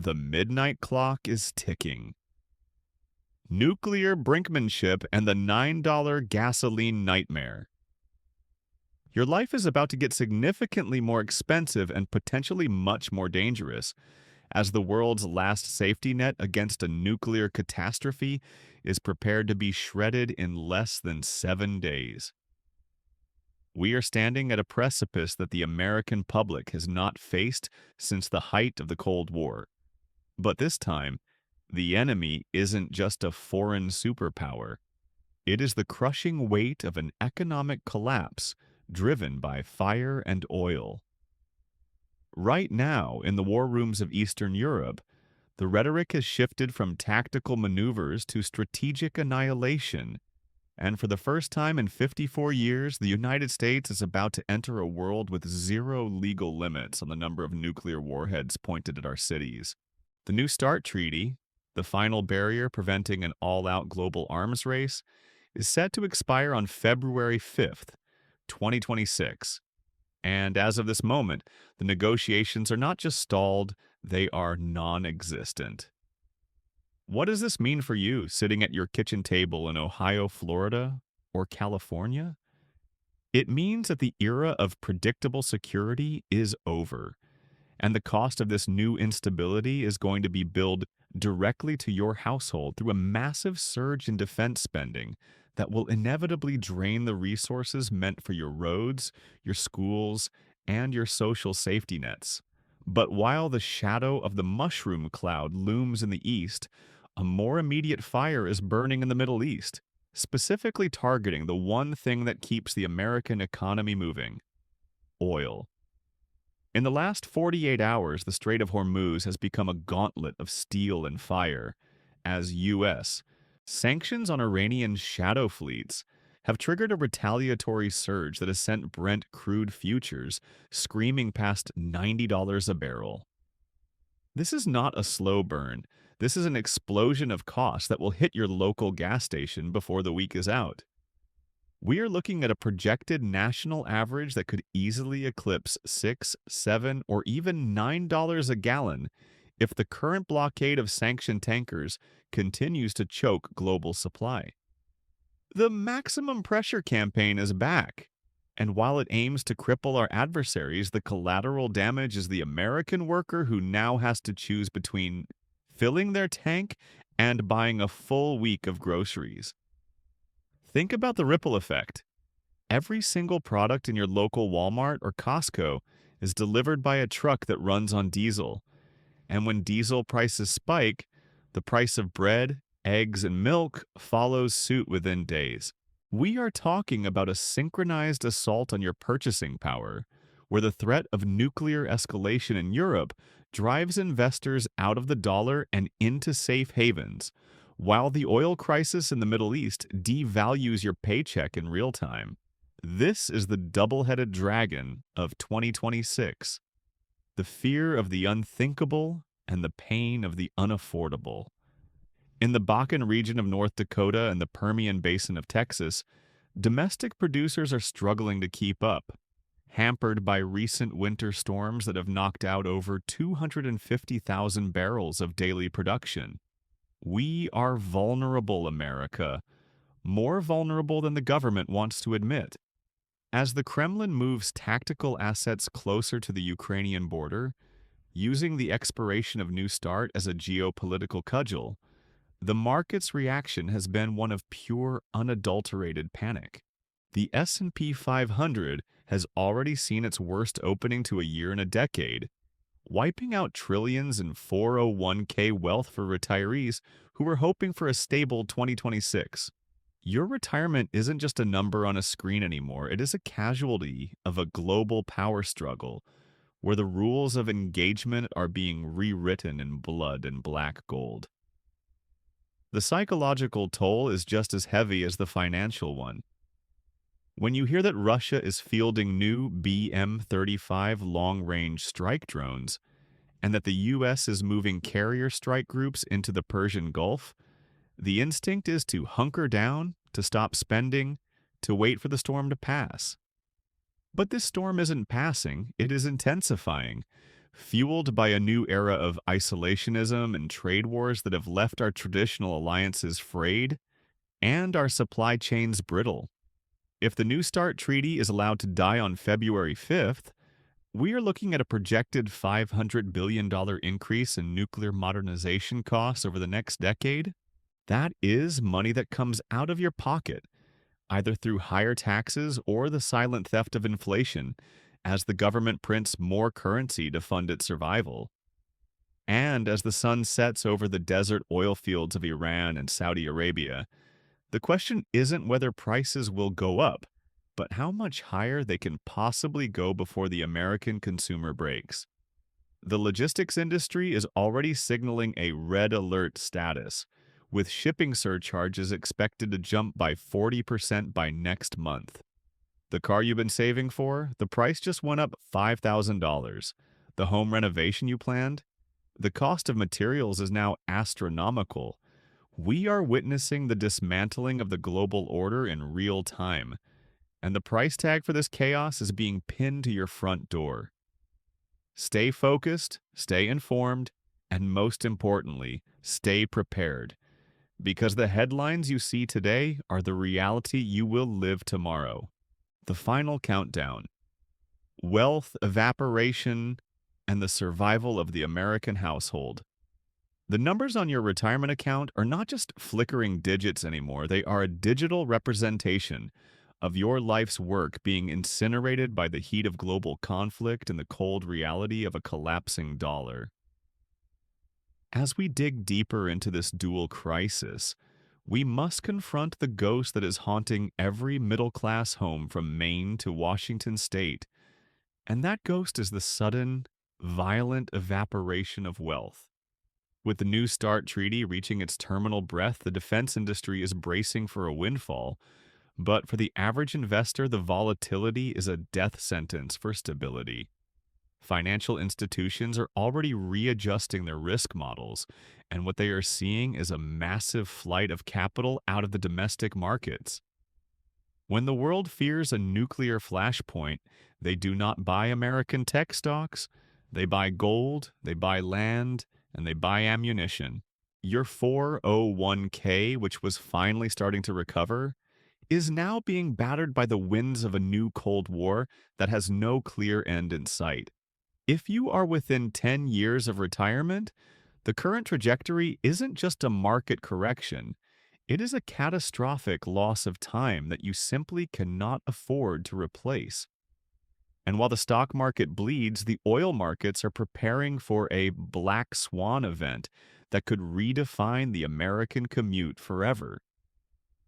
The midnight clock is ticking. Nuclear brinkmanship and the $9 gasoline nightmare. Your life is about to get significantly more expensive and potentially much more dangerous, as the world's last safety net against a nuclear catastrophe is prepared to be shredded in less than 7 days. We are standing at a precipice that the American public has not faced since the height of the Cold War. But this time, the enemy isn't just a foreign superpower. It is the crushing weight of an economic collapse driven by fire and oil. Right now, in the war rooms of Eastern Europe, the rhetoric has shifted from tactical maneuvers to strategic annihilation. And for the first time in 54 years, the United States is about to enter a world with zero legal limits on the number of nuclear warheads pointed at our cities. The New START Treaty, the final barrier preventing an all-out global arms race, is set to expire on February 5th, 2026. And as of this moment, the negotiations are not just stalled, they are non-existent. What does this mean for you sitting at your kitchen table in Ohio, Florida, or California? It means that the era of predictable security is over, and the cost of this new instability is going to be billed directly to your household through a massive surge in defense spending that will inevitably drain the resources meant for your roads, your schools, and your social safety nets. But while the shadow of the mushroom cloud looms in the east, a more immediate fire is burning in the Middle East, specifically targeting the one thing that keeps the American economy moving: oil. In the last 48 hours, the Strait of Hormuz has become a gauntlet of steel and fire, as U.S. sanctions on Iranian shadow fleets have triggered a retaliatory surge that has sent Brent Crude futures screaming past $90 a barrel. This is not a slow burn. This is an explosion of cost that will hit your local gas station before the week is out. We are looking at a projected national average that could easily eclipse $6, $7, or even $9 a gallon if the current blockade of sanctioned tankers continues to choke global supply. The maximum pressure campaign is back, and while it aims to cripple our adversaries, the collateral damage is the American worker who now has to choose between filling their tank and buying a full week of groceries. Think about the ripple effect. Every single product in your local Walmart or Costco is delivered by a truck that runs on diesel. And when diesel prices spike, the price of bread, eggs, and milk follows suit within days. We are talking about a synchronized assault on your purchasing power, where the threat of nuclear escalation in Europe drives investors out of the dollar and into safe havens, while the oil crisis in the Middle East devalues your paycheck in real time. This is the double-headed dragon of 2026. The fear of the unthinkable and the pain of the unaffordable. In the Bakken region of North Dakota and the Permian Basin of Texas, domestic producers are struggling to keep up, hampered by recent winter storms that have knocked out over 250,000 barrels of daily production. We are vulnerable, America, more vulnerable than the government wants to admit. As the Kremlin moves tactical assets closer to the Ukrainian border, using the expiration of New START as a geopolitical cudgel, the market's reaction has been one of pure, unadulterated panic. The S&P 500 has already seen its worst opening to a year in a decade, wiping out trillions in 401k wealth for retirees who were hoping for a stable 2026. Your retirement isn't just a number on a screen anymore. It is a casualty of a global power struggle where the rules of engagement are being rewritten in blood and black gold. The psychological toll is just as heavy as the financial one. When you hear that Russia is fielding new BM-35 long-range strike drones, and that the U.S. is moving carrier strike groups into the Persian Gulf, the instinct is to hunker down, to stop spending, to wait for the storm to pass. But this storm isn't passing, it is intensifying, fueled by a new era of isolationism and trade wars that have left our traditional alliances frayed and our supply chains brittle. If the New START treaty is allowed to die on February 5th, we are looking at a projected $500 billion increase in nuclear modernization costs over the next decade. That is money that comes out of your pocket, either through higher taxes or the silent theft of inflation, as the government prints more currency to fund its survival. And as the sun sets over the desert oil fields of Iran and Saudi Arabia, the question isn't whether prices will go up, but how much higher they can possibly go before the American consumer breaks. The logistics industry is already signaling a red alert status, with shipping surcharges expected to jump by 40% by next month. The car you've been saving for, the price just went up $5,000. The home renovation you planned, the cost of materials is now astronomical. We are witnessing the dismantling of the global order in real time, and the price tag for this chaos is being pinned to your front door. Stay focused, stay informed, and most importantly, stay prepared, because the headlines you see today are the reality you will live tomorrow. The final countdown. Wealth, evaporation, and the survival of the American household. The numbers on your retirement account are not just flickering digits anymore, they are a digital representation of your life's work being incinerated by the heat of global conflict and the cold reality of a collapsing dollar. As we dig deeper into this dual crisis, we must confront the ghost that is haunting every middle-class home from Maine to Washington state, and that ghost is the sudden, violent evaporation of wealth. With the New START treaty reaching its terminal breath, the defense industry is bracing for a windfall, but for the average investor, the volatility is a death sentence for stability. Financial institutions are already readjusting their risk models, and what they are seeing is a massive flight of capital out of the domestic markets. When the world fears a nuclear flashpoint, they do not buy American tech stocks, they buy gold, they buy land, and they buy ammunition. Your 401k, which was finally starting to recover, is now being battered by the winds of a new Cold War that has no clear end in sight. If you are within 10 years of retirement, the current trajectory isn't just a market correction. It is a catastrophic loss of time that you simply cannot afford to replace. And while the stock market bleeds, the oil markets are preparing for a black swan event that could redefine the American commute forever.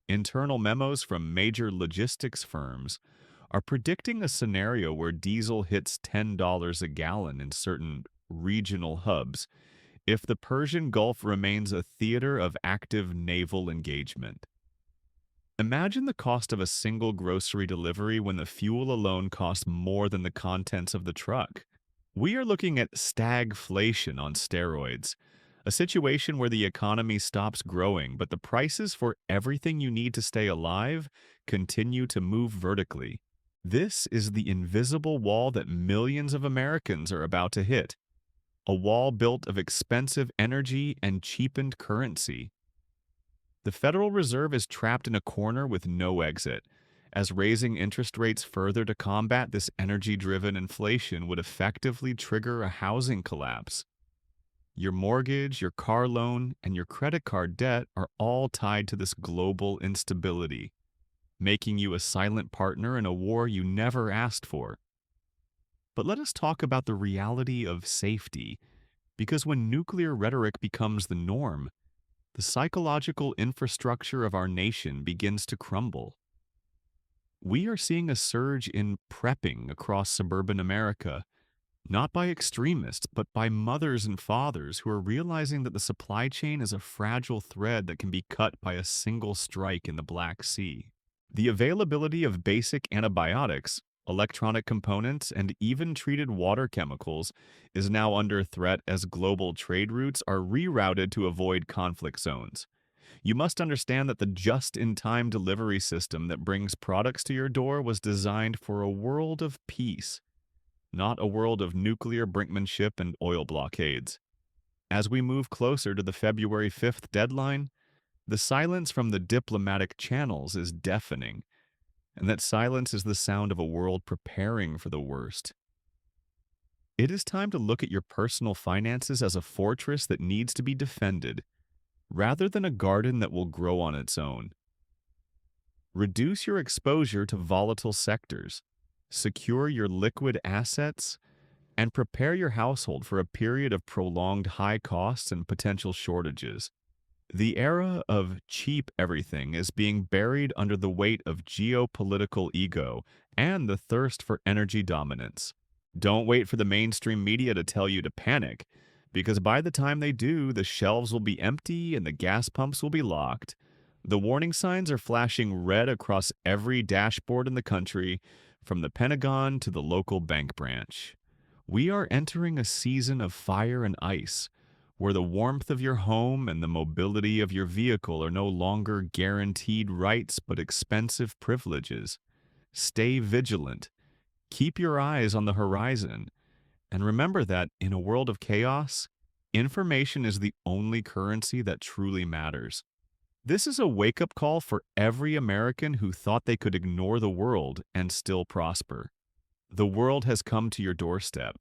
Internal memos from major logistics firms are predicting a scenario where diesel hits $10 a gallon in certain regional hubs if the Persian Gulf remains a theater of active naval engagement. Imagine the cost of a single grocery delivery when the fuel alone costs more than the contents of the truck. We are looking at stagflation on steroids, a situation where the economy stops growing, but the prices for everything you need to stay alive continue to move vertically. This is the invisible wall that millions of Americans are about to hit, a wall built of expensive energy and cheapened currency. The Federal Reserve is trapped in a corner with no exit, as raising interest rates further to combat this energy-driven inflation would effectively trigger a housing collapse. Your mortgage, your car loan, and your credit card debt are all tied to this global instability, making you a silent partner in a war you never asked for. But let us talk about the reality of safety, because when nuclear rhetoric becomes the norm, the psychological infrastructure of our nation begins to crumble. We are seeing a surge in prepping across suburban America, not by extremists, but by mothers and fathers who are realizing that the supply chain is a fragile thread that can be cut by a single strike in the Black Sea. The availability of basic antibiotics, electronic components, and even treated water chemicals is now under threat as global trade routes are rerouted to avoid conflict zones. You must understand that the just-in-time delivery system that brings products to your door was designed for a world of peace, not a world of nuclear brinkmanship and oil blockades. As we move closer to the February 5th deadline, the silence from the diplomatic channels is deafening, and that silence is the sound of a world preparing for the worst. It is time to look at your personal finances as a fortress that needs to be defended, rather than a garden that will grow on its own. Reduce your exposure to volatile sectors, secure your liquid assets, and prepare your household for a period of prolonged high costs and potential shortages. The era of cheap everything is being buried under the weight of geopolitical ego and the thirst for energy dominance. Don't wait for the mainstream media to tell you to panic, because by the time they do, the shelves will be empty and the gas pumps will be locked. The warning signs are flashing red across every dashboard in the country, from the Pentagon to the local bank branch. We are entering a season of fire and ice, where the warmth of your home and the mobility of your vehicle are no longer guaranteed rights but expensive privileges. Stay vigilant. Keep your eyes on the horizon. And remember that in a world of chaos, information is the only currency that truly matters. This is a wake-up call for every American who thought they could ignore the world and still prosper. The world has come to your doorstep,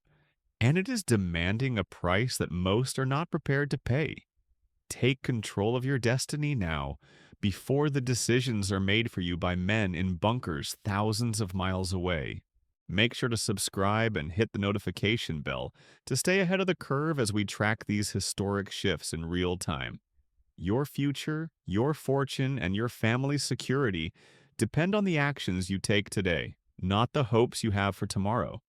and it is demanding a price that most are not prepared to pay. Take control of your destiny now, before the decisions are made for you by men in bunkers thousands of miles away. Make sure to subscribe and hit the notification bell to stay ahead of the curve as we track these historic shifts in real time. Your future, your fortune, and your family's security depend on the actions you take today, not the hopes you have for tomorrow.